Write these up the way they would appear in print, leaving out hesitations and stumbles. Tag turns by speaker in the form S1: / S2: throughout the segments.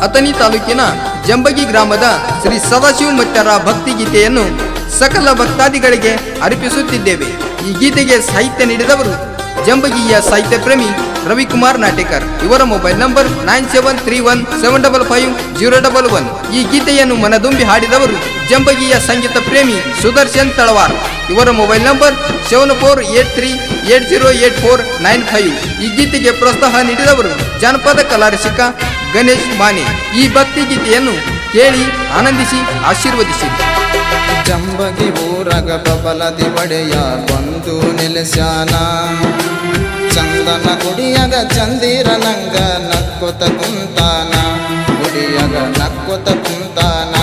S1: ಅಥಣಿ ತಾಲೂಕಿನ ಜಂಬಗಿ ಗ್ರಾಮದ ಶ್ರೀ ಸದಾಶಿವ ಮತ್ಯರ ಭಕ್ತಿಗೀತೆಯನ್ನು ಸಕಲ ಭಕ್ತಾದಿಗಳಿಗೆ ಅರ್ಪಿಸುತ್ತಿದ್ದೇವೆ. ಈ ಗೀತೆಗೆ ಸಾಹಿತ್ಯ ನೀಡಿದವರು ಜಂಬಗಿಯ ಸಾಹಿತ್ಯ ಪ್ರೇಮಿ ರವಿಕುಮಾರ್ ನಾಟೇಕರ್. ಇವರ ಮೊಬೈಲ್ ನಂಬರ್ 9731755011. ಈ ಗೀತೆಯನ್ನು ಮನದುಂಬಿ ಹಾಡಿದವರು ಜಂಬಗಿಯ ಸಂಗೀತ ಪ್ರೇಮಿ ಸುದರ್ಶನ್ ತಳವಾರ್. ಇವರ ಮೊಬೈಲ್ ನಂಬರ್ 7483808495. ಈ ಗೀತೆಗೆ ಪ್ರೋತ್ಸಾಹ ನೀಡಿದವರು ಜಾನಪದ ಕಲಾರಸಿಕ ಗಣೇಶ್ ಮಾನೆ. ಈ ಭಕ್ತಿ ಗೀತೆಯನ್ನು ಕೇಳಿ ಆನಂದಿಸಿ ಆಶೀರ್ವದಿಸಿ.
S2: ಜಂಬಗಿ ಊರಗ ಬಬಲದಿ ಒಡೆಯ ಬಂದು ನೆಲೆಸ್ಯಾನ, ಚಂದನ ಗುಡಿಯಗ ಚಂದಿರನಂಗ ನಕ್ಕೊತ ಕುಂತಾನ, ಗುಡಿಯಗ ನಕ್ಕೊತ ಕುಂತಾನ.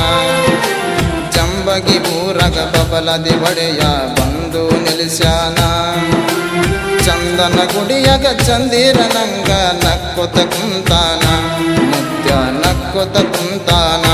S2: ಜಂಬಗಿ ಊರಗ ಬಬಲದಿ ಒಡೆಯ ಬಂದು ನೆಲೆಸ್ಯಾನ, ಚಂದನ ಗುಡಿಯಗ ಚಂದಿರನಂಗ ನಕ್ಕೊತ ಕುಂತಾನ, ನಿತ್ಯ ನಕ್ಕೊತ ಕುಂತಾನ.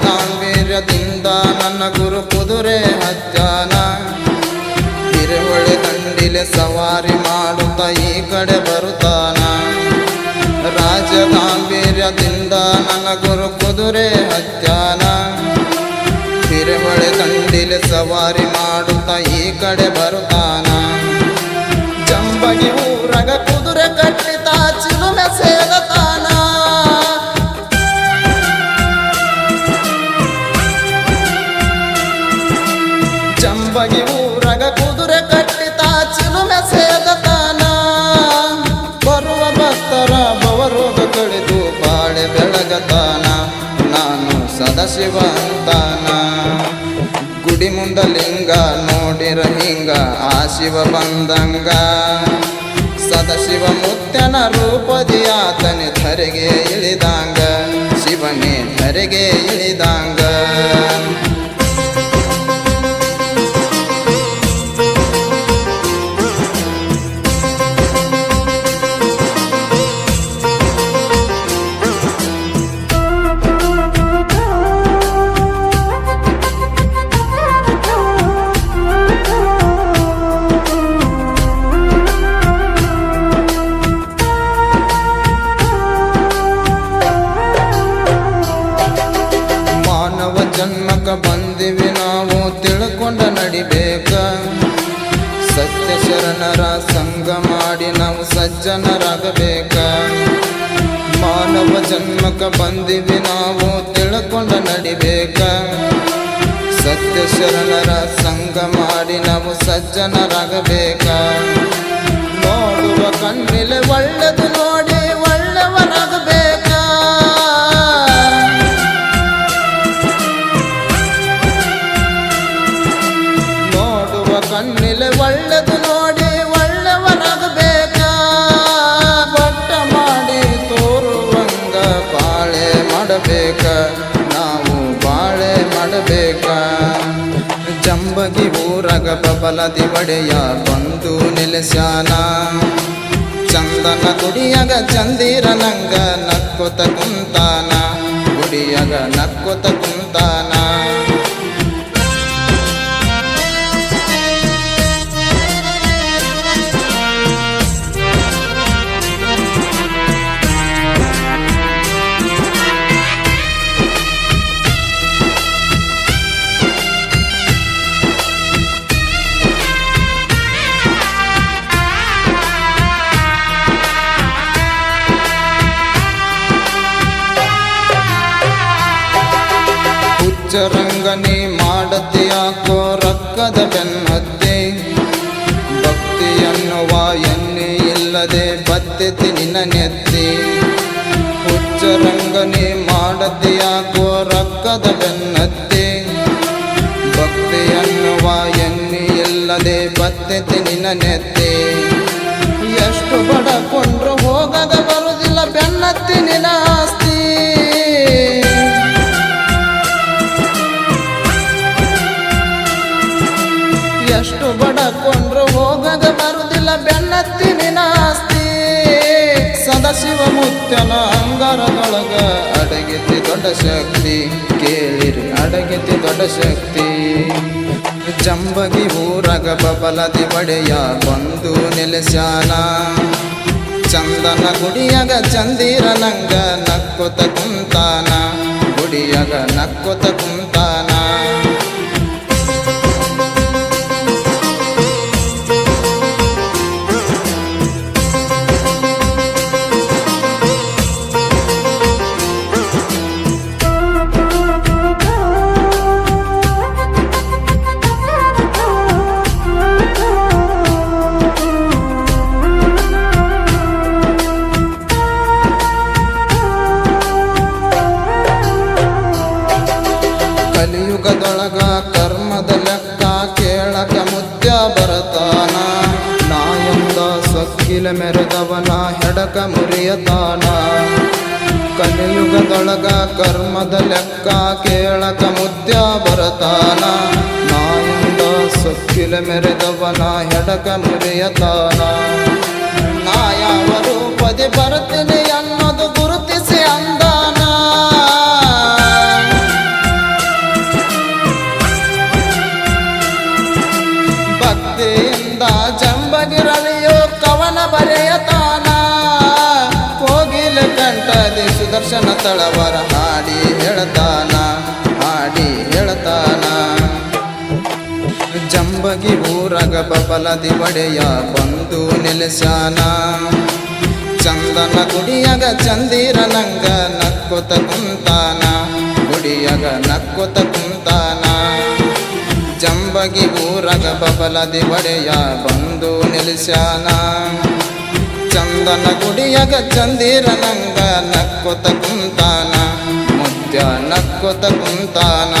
S2: ಗಾಂಭೀರ್ಯದಿಂದ ನನ್ನ ಗುರು ಕುದುರೆ ಹಜ್ಜಾನ, ಹಿರುವಳಿ ದಂಡಿಲೆ ಸವಾರಿ ಮಾಡುತ್ತಾ ಈ ಕಡೆ ಬರುತ್ತಾನ. ರಾಜ ಗಾಂಭೀರ್ಯದಿಂದ ನನ್ನ ಗುರು ಕುದುರೆ ಹಜ್ಜಾನ, ಹಿರುವಳಿ ದಂಡಿಲೆ ಸವಾರಿ ಮಾಡುತ್ತಾ ಈ ಕಡೆ ಬರುತ್ತಾನ. ಜಂಬಗಿ ಊರಗ ಕುದುರೆ ಕಟ್ಟಿತ ಚಿಲುಮೆ ಸೇದತಾನ, ಜಂಬಗಿ ಊರಗ ಕುದುರೆ ಕಟ್ಟಿತ ಚಿಲುಮೆ ಸೇದತಾನ. ಬರುವ ಭಕ್ತರ ಭವರೋಗ ಕಳೆದು ಬಾಳೆ ಬೆಳಗತಾನ, ನಾನು ಸದಾಶಿವ ಅಂತಾನ. ಗುಡಿ ಮುಂದ ಲಿಂಗ ನೋಡಿರ ಹಿಂಗ ಆ ಶಿವ ಬಂದಂಗ, ಸದಾಶಿವ ಮುತ್ಯನ ರೂಪದಿ ಆತನೆ ಧರೆಗೆ ಇಳಿದಂಗ, ಶಿವನೇ ಧರೆಗೆ ಇಳಿದಂಗ. ಜನ್ಮಕ ಬಂದಿವಿ ನಾವು ತಿಳ್ಕೊಂಡ ನಡಿಬೇಕ, ಸತ್ಯ ಶರಣರ ಸಂಗ ಮಾಡಿ ನಾವು ಸಜ್ಜನರಾಗಬೇಕ. ಮಾನವ ಜನ್ಮಕ ಬಂದಿವಿ ನಾವು ತಿಳ್ಕೊಂಡ ನಡಿಬೇಕ, ಸತ್ಯ ಶರಣರ ಸಂಗ ಮಾಡಿ ನಾವು ಸಜ್ಜನರಾಗಬೇಕ. ನೋಡುವ ಕಣ್ಣಿಲೆ ಒಳ್ಳೆದು ನೋಡಿ ಒಳ್ಳೆಯವರಾಗಬೇಕ, ಕಣ್ಣಿಲೆ ಒಳ್ಳೆದು ನೋಡಿ ಒಳ್ಳೆಯವರಾಗಬೇಕ. ಬಟ್ಟ ಮಾಡಿ ತೋರುವಂಗ ಬಾಳೆ ಮಾಡಬೇಕ, ನಾವು ಬಾಳೆ ಮಾಡಬೇಕ. ಜಂಬಗಿ ಊರಗ ಬಬಲದಿ ಒಡೆಯ ಬಂದು ನೆಲೆಸ್ಯಾನ, ಚಂದನ ಗುಡಿಯಗ ಚಂದಿರನಂಗ ನಕ್ಕೊತ ಕುಂತಾನ, ಗುಡಿಯಗ ನಕ್ಕೊತ ಕುಂತಾನ. ಹುಚ್ಚರಂಗನಿ ಮಾಡತಿ ಯಾಕೋ ರಕ್ಕದ ಬೆನ್ನತ್ತಿ, ಭಕ್ತಿ ಎನ್ನುವ ಎನ್ನಿ ಇಲ್ಲದೆ ಬತ್ತೆತಿ ನಿನ್ನ ನೆತ್ತಿ. ಹುಚ್ಚರಂಗನಿ ಮಾಡತಿ ಯಾಕೋ ರಕ್ಕದ ಬೆನ್ನತ್ತಿ, ಭಕ್ತಿ ಎನ್ನುವ ಎನ್ನಿ ಇಲ್ಲದೆ ಬತ್ತೆತಿ ನಿನ್ನ ನೆತ್ತಿ. ಎಷ್ಟು ಬಡಕೊಂಡ್ರು ಹೋಗದ ಬರುವುದಿಲ್ಲ ಬೆನ್ನತ್ತಿ ನಿನ್ನ ಆಸ್ತಿ. ಮುತ್ಯನ ಅಂಗಾರದೊಳಗ ಅಡಗಿತಿ ದೊಡ್ಡ ಶಕ್ತಿ, ಕೇಳಿರಿ ಅಡಗಿತಿ ದೊಡ್ಡ ಶಕ್ತಿ. ಜಂಬಗಿ ಊರಗ ಬಬಲದಿ ಒಡೆಯ ಬಂದು ನೆಲೆಸ್ಯಾನ, ಚಂದನ ಗುಡಿಯಾಗ ಚಂದಿರನಂಗ ನಕ್ಕೊತ ಕುಂತಾನ, ಗುಡಿಯಾಗ ನಕ್ಕೊತ ಕುಂತಾನ. ಕಲಿಯುಗದೊಳಗ ಕರ್ಮದ ಲೆಕ್ಕ ಕೇಳಕ ಮುತ್ಯ ಬರತಾನ, ನಾಯಂದ ಸೊಕ್ಕಿಲ ಮೆರೆದವನ ಹೆಡಕ ಮುರಿಯತಾನ. ಕಲಿಯುಗದೊಳಗ ಕರ್ಮದ ಲೆಕ್ಕ ಕೇಳಕ ಮುತ್ಯ ಬರತಾನ, ನಾಯಂದ ಸೊಕ್ಕಿಲ ಮೆರೆದವನ ಹೆಡಕ ಮುರಿಯತಾನ. ನಾ ಯಾವ ರೂಪದಿ ಬರ್ತೀನಿ ಅನ್ನೋದು ಗುರುತಿಸಿ ಅಂದಾನ, ಭಕ್ತಿಯಿಂದ ಜಂಬಗಿ ರವಿಯು ಕವನ ಬರೆಯತಾನ. ಕೋಗಿಲ ಕಂಠದಿ ಸುದರ್ಶನ ತಳವರ ಹಾಡಿ ಹೇಳ್ತಾನ, ಹಾಡಿ ಹೇಳ್ತಾನ. ಜಂಬಗಿ ಊರಗ ಬಬಲದಿ ಒಡೆಯ ಬಂದು ನೆಲೆಸ್ಯಾನ, ಚಂದನ ಗುಡಿಯಾಗ ಚಂದಿರನಂಗ ನಕ್ಕೊತ ಕುಂತಾನ, ಗುಡಿಯಾಗ ನಕ್ಕೊತ ಕುಂತಾನ. ಜಂಬಗಿ ಊರಗ ಬಬಲದಿ ಒಡೆಯ ಬಂದು ನೆಲೆಸ್ಯಾನ, ಚಂದನ ಗುಡಿಯಾಗ ಚಂದಿರನಂಗ ನಕ್ಕೊತ ಕುಂತಾನ, ಮುತ್ಯ ನಕ್ಕೊತ ಕುಂತಾನ.